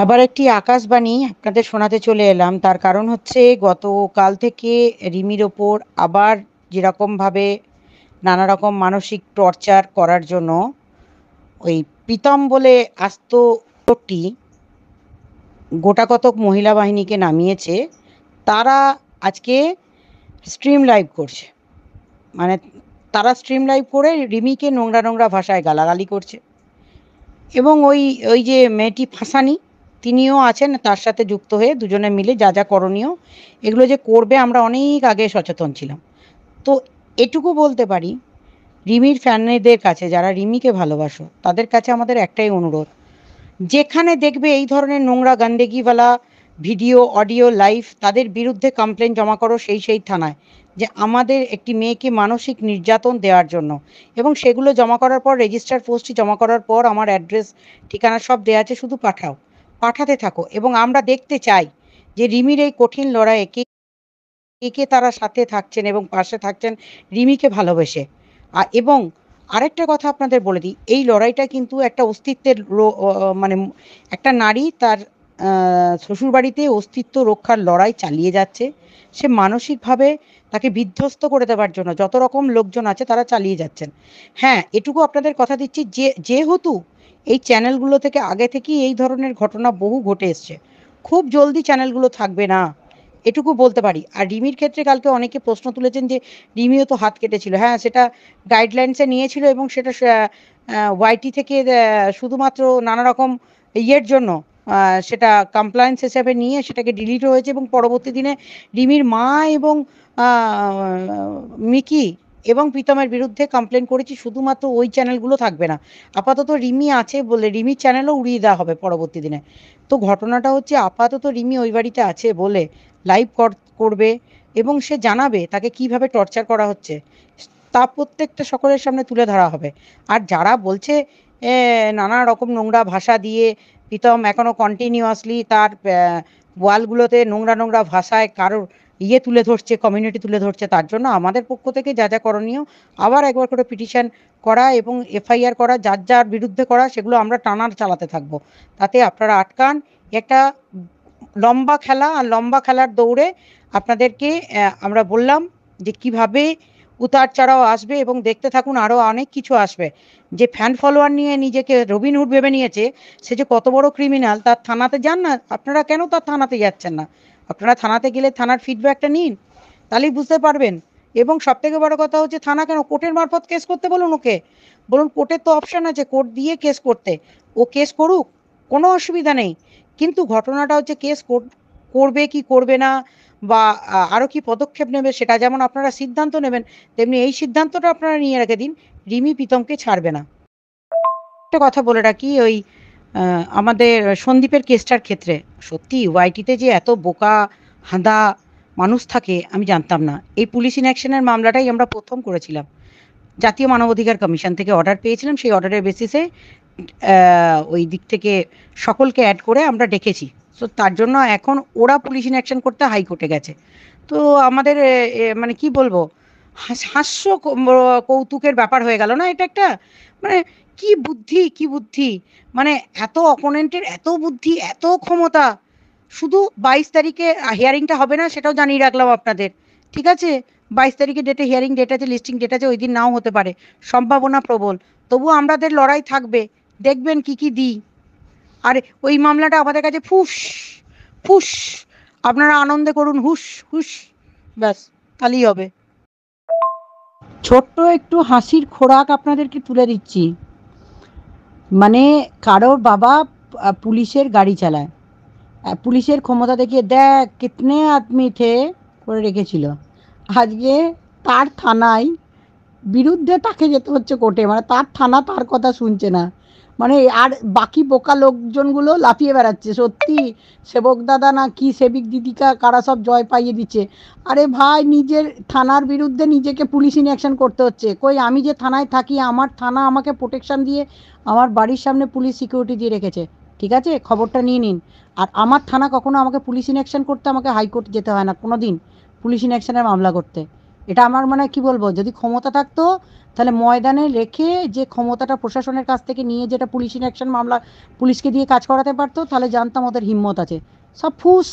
আবার একটি আকাশবাণী আপনাদের শোনাতে চলে এলাম। তার কারণ হচ্ছে গতকাল থেকে রিমির ওপর আবার যেরকমভাবে নানা রকম মানসিক টর্চার করার জন্য ওই প্রীতম বলে আস্ত লোকটি গোটা কতক মহিলা বাহিনীকে নামিয়েছে। তারা আজকে স্ট্রিম লাইভ করছে। মানে তারা স্ট্রিম লাইভ করে রিমিকে নোংরা নোংরা ভাষায় গালাগালি করছে। এবং ওই ওই যে মেয়েটি ফাঁসানি, তিনিও আছেন তার সাথে যুক্ত হয়ে দুজনে মিলে যা যা করণীয় এগুলো যে করবে আমরা অনেক আগে সচেতন ছিলাম। তো এটুকু বলতে পারি, রিমির ফ্যানেদের কাছে, যারা রিমিকে ভালোবাসো তাদের কাছে আমাদের একটাই অনুরোধ, যেখানে দেখবে এই ধরনের নোংরা গান্দেগিওয়ালা ভিডিও অডিও লাইভ, তাদের বিরুদ্ধে কমপ্লেন জমা করো সেই থানায়, যে আমাদের একটি মেয়েকে মানসিক নির্যাতন দেওয়ার জন্য। এবং সেগুলো জমা করার পর, রেজিস্টার পোস্টটি জমা করার পর আমার অ্যাড্রেস ঠিকানা সব দেওয়া আছে, শুধু পাঠাও, পাঠাতে থাকো। এবং আমরা দেখতে চাই যে রিমির এই কঠিন লড়াইয়ে কে কে কে তারা সাথে থাকছেন এবং পাশে থাকছেন রিমিকে ভালোবেসে। এবং আরেকটা কথা আপনাদের বলে দিই, এই লড়াইটা কিন্তু একটা অস্তিত্বের মানে একটা নারী তার শ্বশুরবাড়িতে অস্তিত্ব রক্ষার লড়াই চালিয়ে যাচ্ছে। সে মানসিকভাবে তাকে বিধ্বস্ত করে দেওয়ার জন্য যত রকম লোকজন আছে তারা চালিয়ে যাচ্ছেন। হ্যাঁ, এটুকু আপনাদের কথা দিচ্ছি, যেহেতু এই চ্যানেলগুলো থেকে আগে থেকেই এই ধরনের ঘটনা বহু ঘটে এসছে, খুব জলদি চ্যানেলগুলো থাকবে না, এটুকু বলতে পারি। আর রিমির ক্ষেত্রে কালকে অনেকে প্রশ্ন তুলেছেন যে রিমিও তো হাত কেটেছিল। হ্যাঁ, সেটা গাইডলাইন্সে নিয়েছিল এবং সেটা ওয়াইটি থেকে শুধুমাত্র নানা রকম ইয়ের জন্য সেটা কমপ্লায়েন্স হিসেবে নিয়ে সেটাকে ডিলিট হয়েছে। এবং পরবর্তী দিনে রিমির মা এবং মিকি এবং প্রীতমের বিরুদ্ধে কমপ্লেন করেছি, শুধুমাত্র ওই চ্যানেলগুলো থাকবে না। আপাতত রিমি আছে বলে রিমির চ্যানেলও উড়িয়ে দেওয়া হবে পরবর্তী দিনে। তো ঘটনাটা হচ্ছে, আপাতত রিমি ওই বাড়িতে আছে বলে লাইভ করবে এবং সে জানাবে তাকে কিভাবে টর্চার করা হচ্ছে, তা প্রত্যেকটা সকলের সামনে তুলে ধরা হবে। আর যারা বলছে নানা রকম নোংরা ভাষা দিয়ে প্রীতম এখনো কন্টিনিউয়াসলি তার ওয়ালগুলোতে নোংরা নোংরা ভাষায় কারোর তুলে ধরছে, কমিউনিটি তুলে ধরছে, তার জন্য আমাদের পক্ষ থেকে যা যা করণীয়, আবার একবার করে পিটিশন করা এবং এফআইআর করা, যার যার বিরুদ্ধে করা, সেগুলো আমরা টানার চালাতে থাকবো। তাতে আপনারা আটকান। একটা লম্বা খেলা, আর লম্বা খেলার দৌড়ে আপনাদেরকে আমরা বললাম যে কিভাবে উতার চড়াও আসবে, এবং দেখতে থাকুন আরও অনেক কিছু আসবে। যে ফ্যান ফলোয়ার নিয়ে নিজেকে রবিনহুড ভেবে নিয়েছে, সে যে কত বড় ক্রিমিনাল, তার থানাতে যান না আপনারা। কেন তার থানাতে যাচ্ছেন না? আপনারা থানাতে গেলে থানার ফিডব্যাকটা নিন, তাহলেই বুঝতে পারবেন। এবং সব থেকে বড় কথা হচ্ছে, থানা কেন, কোর্টের মারফত কেস করতে বলুন ওকে। বলুন কোর্টের তো অপশান আছে কোর্ট দিয়ে কেস করতে, ও কেস করুক, কোনো অসুবিধা নেই। কিন্তু ঘটনাটা হচ্ছে কেস করবে কি করবে না, বা আরও কি পদক্ষেপ নেবে, সেটা যেমন আপনারা সিদ্ধান্ত নেবেন, তেমনি এই সিদ্ধান্তটা আপনারা নিয়ে রেখে দিন, রিমি প্রীতমকে ছাড়বে না। একটা কথা বলে রাখি, ওই আমাদের সন্দীপের কেসটার ক্ষেত্রে সত্যি ওয়াইটিতে যে এত বোকা হাঁদা মানুষ থাকে আমি জানতাম না। এই পুলিশ ইনঅ্যাকশনের মামলাটাই আমরা প্রথম করেছিলাম, জাতীয় মানবাধিকার কমিশন থেকে অর্ডার পেয়েছিলাম, সেই অর্ডারের বেসিসে ওই দিক থেকে সকলকে অ্যাড করে আমরা ডেকেছি। সো তার জন্য এখন ওরা পুলিশ ইনঅ্যাকশন করতে হাইকোর্টে গেছে। তো আমাদের মানে কি বলবো, হাস্য কৌতুকের ব্যাপার হয়ে গেল না এটা একটা? মানে কি বুদ্ধি, কি বুদ্ধি! মানে এত অপোনেন্টের এত বুদ্ধি, এত ক্ষমতা! শুধু 22 তারিখে হিয়ারিংটা হবে না, সেটাও জানিয়ে রাখলাম আপনাদের। ঠিক আছে, 22 তারিখে ডেটে হিয়ারিং ডেট আছে, লিস্টিং ডেট আছে, ওই দিন নাও হতে পারে, সম্ভাবনা প্রবল। তবুও আমাদের লড়াই থাকবে, দেখবেন কি কি দিই। আর ওই মামলাটা আমাদের কাছে ফুস ফুস, আপনারা আনন্দে করুন হুস হুস, ব্যাস, তাহলেই হবে। ছোট্ট একটু হাসির খোরাক আপনাদেরকে তুলে দিচ্ছি। মানে কারোর বাবা পুলিশের গাড়ি চালায়, পুলিশের ক্ষমতা দেখিয়ে দেখ কিতনে আদমি থে করে রেখেছিল। আজকে তার থানায় বিরুদ্ধে তাকে যেতে হচ্ছে কোর্টে, মানে তার থানা তার কথা শুনছে না। মানে আর বাকি বোকা লোকজনগুলো লাফিয়ে বেড়াচ্ছে, সত্যি সেবক দাদা না কি সেবিক দিদিকা কারা সব জয় পাইয়ে দিচ্ছে। আরে ভাই, নিজের থানার বিরুদ্ধে নিজেকে পুলিশ ইনঅ্যাকশন করতে হচ্ছে। কই, আমি যে থানায় থাকি, আমার থানা আমাকে প্রোটেকশন দিয়ে আমার বাড়ির সামনে পুলিশ সিকিউরিটি দিয়ে রেখেছে। ঠিক আছে, খবরটা নিয়ে নিন। আর আমার থানা কখনো আমাকে পুলিশ ইনঅ্যাকশন করতে আমাকে হাইকোর্ট যেতে হয় না কোনো দিন পুলিশ ইনঅ্যাকশনের মামলা করতে। এটা আমার মানে কি বলবো, যদি ক্ষমতা থাকতো তাহলে ময়দানে রেখে যে ক্ষমতাটা প্রশাসনের কাছ থেকে নিয়ে যেটা পুলিশ ইন অ্যাকশন মামলা পুলিশকে দিয়ে কাজ করাতে পারতো, তাহলে জানতাম ওদের হিম্মত আছে। সব ফুস